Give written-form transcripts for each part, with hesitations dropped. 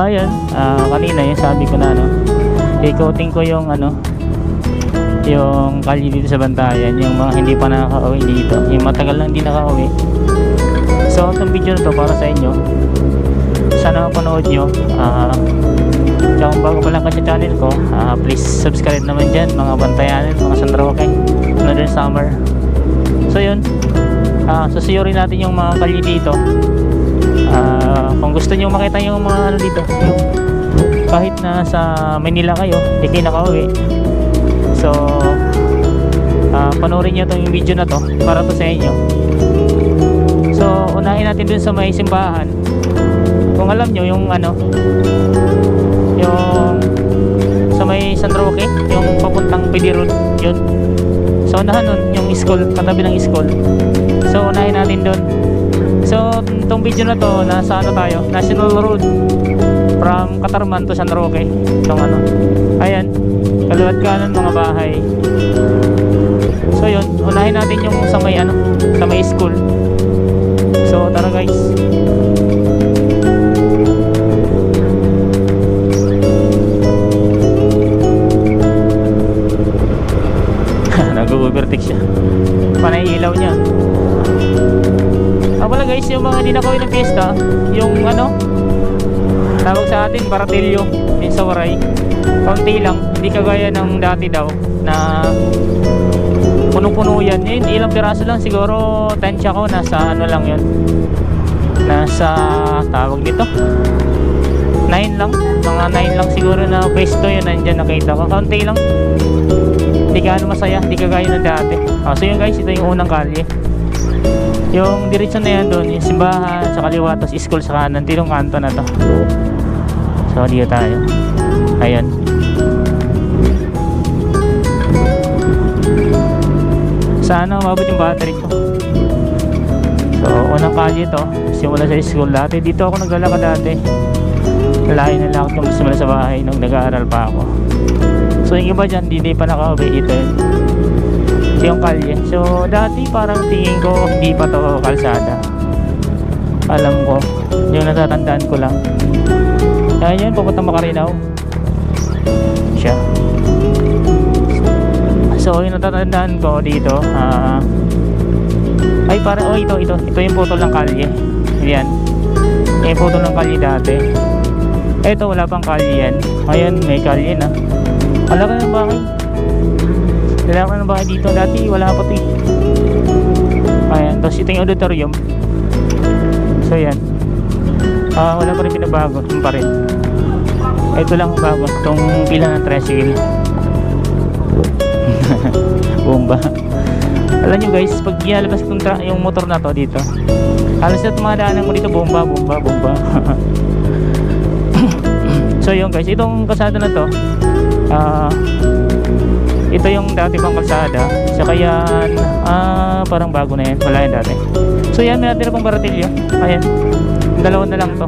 Ayan, kanina yung sabi ko na ikoting ko yung yung kalye dito sa Bantayan, yung mga hindi pa nakaka-uwi dito, yung matagal lang hindi nakaka-uwi. So itong video na to para sa inyo, sana mapanood nyo. Kung bago pa lang ka sa channel ko, please subscribe naman dyan mga Bantayanan, mga San Roque, Northern Summer. So yun, susuyurin natin yung mga kalye dito. Kung gusto nyo makita yung mga dito, yung kahit na sa Manila kayo, hindi kayo nakauwi, so panoorin nyo itong video na to para to sa inyo. So unahin natin dun sa may simbahan. Kung alam nyo yung yung sa may San Roque, yung papuntang PD Road, yun. So unahan nun yung school, katabi ng school. So unahin natin dun. So itong video na to, nasa tayo, National Road from Catarman to San Roque. Itong ayan, kaliwat kanan mga bahay. So yun, unahin natin yung sa may school. So tara guys. Nag-overtake siya, panay ilaw niya. Wala guys, yung mga hindi nakawin ng pista, yung tawag sa atin baratilyo yung sa Waray, kaunti lang, hindi kagaya ng dati daw na puno-puno yan. Yun, ilang piraso lang, siguro tansya ko nasa lang yun, nasa tawag dito 9 lang, mga 9 lang siguro na pwesto yun, nandyan nakita ko, kaunti lang, hindi gaano masaya, hindi kagaya ng dati. So yun guys, ito yung unang kalye. Yung diretsyon na yan doon, yung simbahan sa kaliwa, tapos school sa kanan, tilong kanto na to. So dito tayo, ayan. Sana mabot yung battery ko. So unang kalye to, simula sa school. Dati dito ako naglalakad dati, layo na lang ako simula sa bahay nung nag-aaral pa ako. So yung iba dyan, hindi pa nakauwi. Ito yun, yung kalye. So dati parang tingin ko hindi pa to kalsada, alam ko, yung natatandaan ko lang. Ayan yun, pupunta Macarinaw siya. So yung natatandaan ko dito, ay parang ito yung putol ng kalye. Yan, yung putol ng kalye dati. Ito wala pang kalye yan. Ayan, may kalye na. Wala ka ng bahay, dala ng bahay dito. Dati wala pa ito eh. Ayan, tapos ito yung auditorium. So yan, wala pa rin pinabago, yun pa rin. Ito lang bago, itong pila ng tricycle. Bomba. Alam nyo guys, pag ialabas yung motor na to dito, halos na tumadaanan mo dito, bomba. So yun guys, itong kalsada na to, ito yung dati pang kalsada. So kaya parang bago na yan, wala yan dati. So yan, may natira pang baratilyo. Ayan, dalawa na lang to.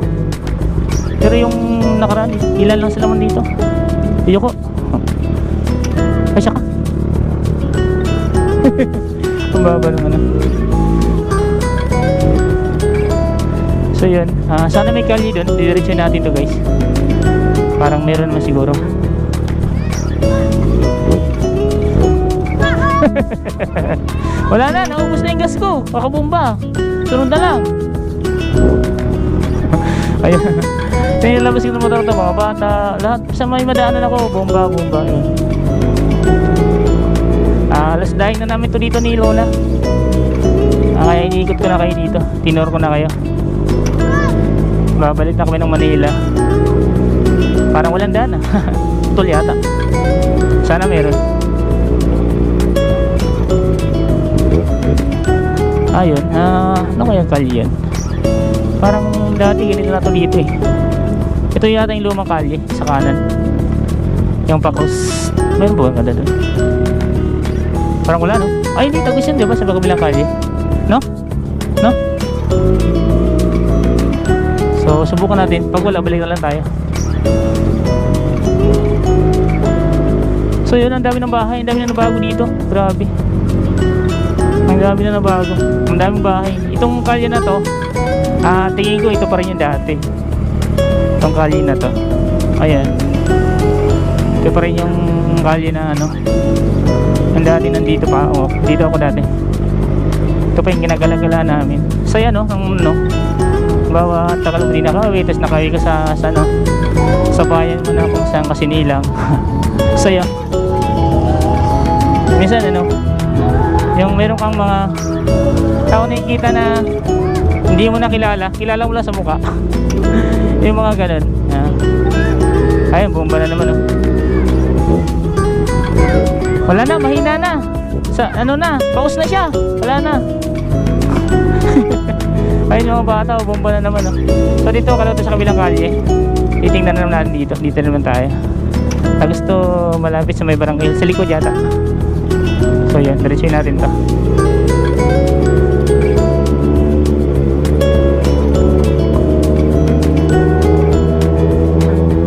Pero yung nakaraan, ilan lang sila man dito. Ayoko. Ay siya ka. Ang baba naman. So yun, sana may kalye doon. Didiretso natin to guys. Parang meron naman siguro. Wala na, naubos na yung gas ko, pakabomba, sunod na lang. Ayun, nilabas ko ng motor ito, mga bata, lahat sa may madaanan ako, bomba. Alas dahil na namin to dito ni Lola. Kaya iniikot ko na kayo dito, tinor ko na kayo. Babalik na kami ng Manila. Parang walang daan putol yata, sana meron. Ayun, ano kaya kalye yan? Parang dati ganito na to dito eh. Ito yata yung lumang kalye sa kanan, yung Pacos. Meron ba ang doon? Parang wala no? Ay hindi, tagos yun diba sa kabilang kalye? No? So subukan natin, pag wala balik na lang tayo. So yun, ang dami ng bahay, ang dami na nabago dito. Grabe, ang dami na nabago, ang daming bahay. Itong kalye na to, tingin ko ito pa rin yung dati. Itong kalye na to, ayan, ito pa rin yung kalye na ano, ang dati nandito pa ako, dito ako dati. Ito pa yung ginagala-gala namin. Saya no, ang no, bawa tagal mo din nakawin, tapos nakawin ka sa ano, sa bayan mo na kung saan kasi nilang. Saya. Minsan ano, yung meron kang mga tao nakikita na hindi mo na kilala mo lang sa mukha. Yung mga ganun. Ayun, bomba na naman oh. Wala na, mahina na. Sa ano na, paus na siya. Wala na. Ayun yung mga bata, bomba na naman oh. So dito, kalauto sa kabilang kalye. Titingnan na naman natin dito. Dito naman tayo. Gusto malapit sa may barangay. Sa likod yata. So yan, diretsuin natin to.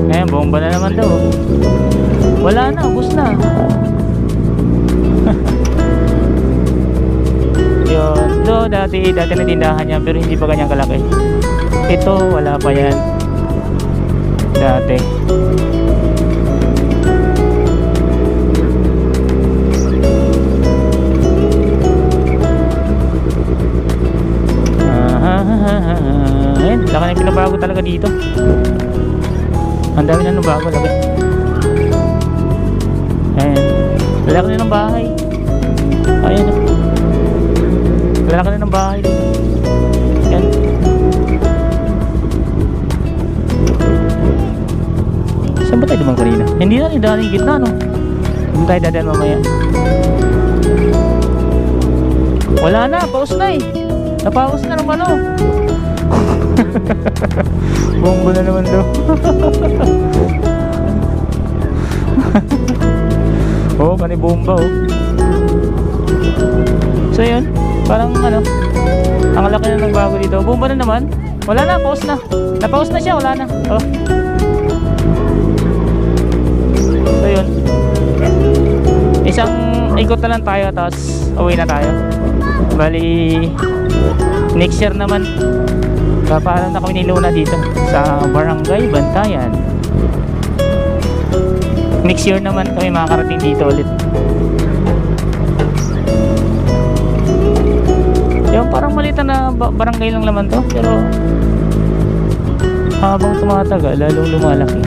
Ayan, bomba na naman daw. Wala na, ubos na. Yun, do dati na tindahan niya pero hindi pa ganyang kalaki. Ito, wala pa yan dati. Ayan, laki na pinabago talaga dito. Ang dami na nung bago, laki. Ayan, lalaki na ng bahay. Ayan, lalaki na ng bahay dito. Ayan. Saan ba tayo dumang kanina? Hindi na rin daan yung gitna, no? Hindi tayo dadaan mamaya. Wala na, paus na eh. Napaus na naman oh. Bomba na naman daw. Oh, kanibomba oh. So yun, parang ano, ang laki na ng bago dito. Bomba na naman. Wala na, paus na. Napaus na siya, wala na. Oh. So yun, isang ikot na lang tayo, tapos uwi na tayo. Bali next year naman papaalam na kami ni Luna dito sa Barangay Bantayan. Next year naman kami makakarating dito ulit. Yung parang maliit na barangay lang naman to, pero habang tumatagal lalong lumalaki.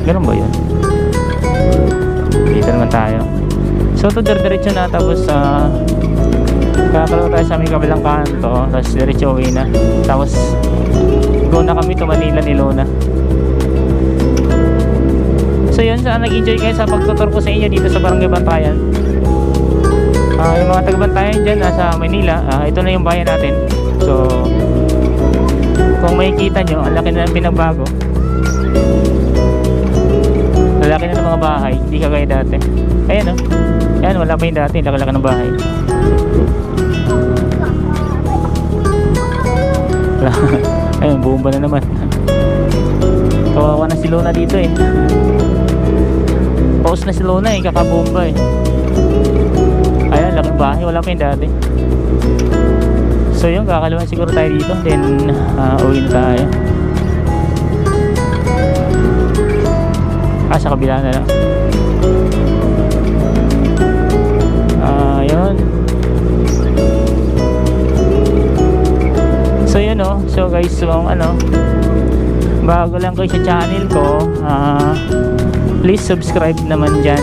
Ganun ba yun? Dito naman tayo. So to diretso na, tapos kakalaw tayo sa aming kabilang kanto, tapos diretso uwi na. Tapos go na kami to Manila ni Luna. So yun, sana nag-enjoy kayo sa pagtutur ko sa inyo dito sa Barangay Bantayan. Yung mga taga-Bantayan dyan nasa Manila, ito na yung bayan natin. So kung makikita nyo, ang laki na ng pinagbago. Lalaki na ng mga bahay, hindi kagaya dati. Ayan o, ayan, wala pa yung dati, laki-laki ng bahay. Ayun, bomba na naman. Kawawa na si Luna dito eh. Pause na si Luna eh, kakabomba eh. Ayan, laking bahay, wala pa yung dati. So yun, kakalawan siguro tayo dito. Then, uwi na tayo. Sa kabila na lang. Yun. So yun oh. So guys, kung ano, bago lang kayo sa channel ko, please subscribe naman dyan.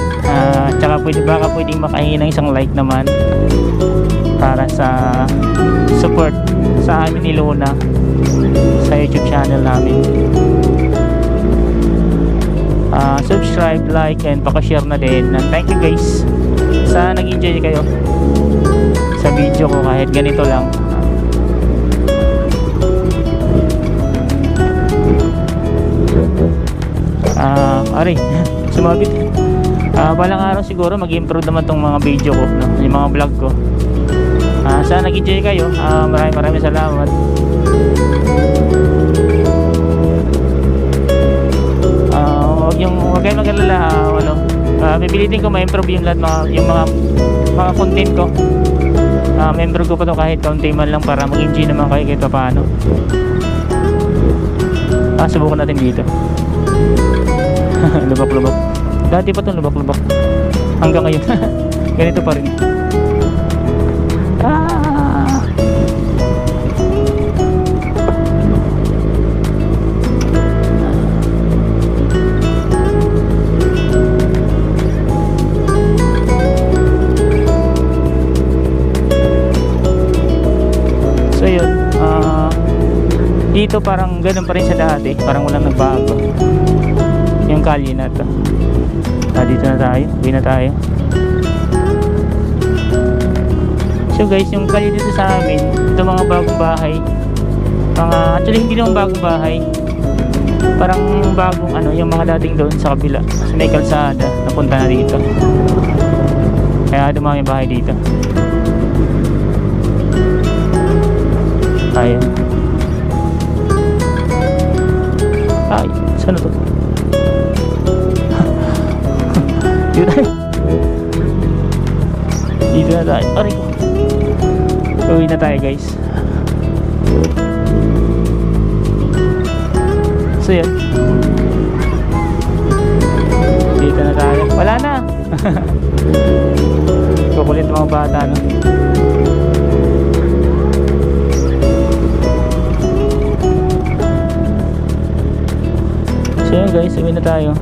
Tsaka baka pwedeng makahingi ng isang like naman para sa support sa amin ni Luna sa YouTube channel namin. Subscribe, like, and pakashare na din. And thank you guys. Sana nag-enjoy kayo sa video ko kahit ganito lang. Ari, sumabit. Balang araw siguro mag-improve naman tong mga video ko, no? Yung mga vlog ko. Sana nag-enjoy kayo. Maraming salamat. Huwag kayong mag-alala, pipilitin ko ma-improve yung lahat, yung mga content ko. Member ko pa to kahit kaunti man lang para mag-enjoy naman kayo kahit paano. Subukan natin dito. Lubak-lubak. Dati pa itong lubak-lubak. Hanggang ngayon. Ganito pa rin. So yun, dito parang ganun pa rin sa dati, parang walang nagbago yung kalye na to. Dito na tayo, uwi na tayo. So guys, yung kalye dito sa amin, ito mga bagong bahay, actually hindi naman bagong bahay, parang bagong yung mga dating doon sa kabila, sa may kalsada, napunta na dito, kaya dumami bahay dito. Ayan. Ay, saan na to? Dito tayo. Dito na tayo. Aray ko. Uwi na tayo guys. So yan. Dito na tayo. Wala na. Kukulit mga bata, no? So yun guys, uwi na tayo.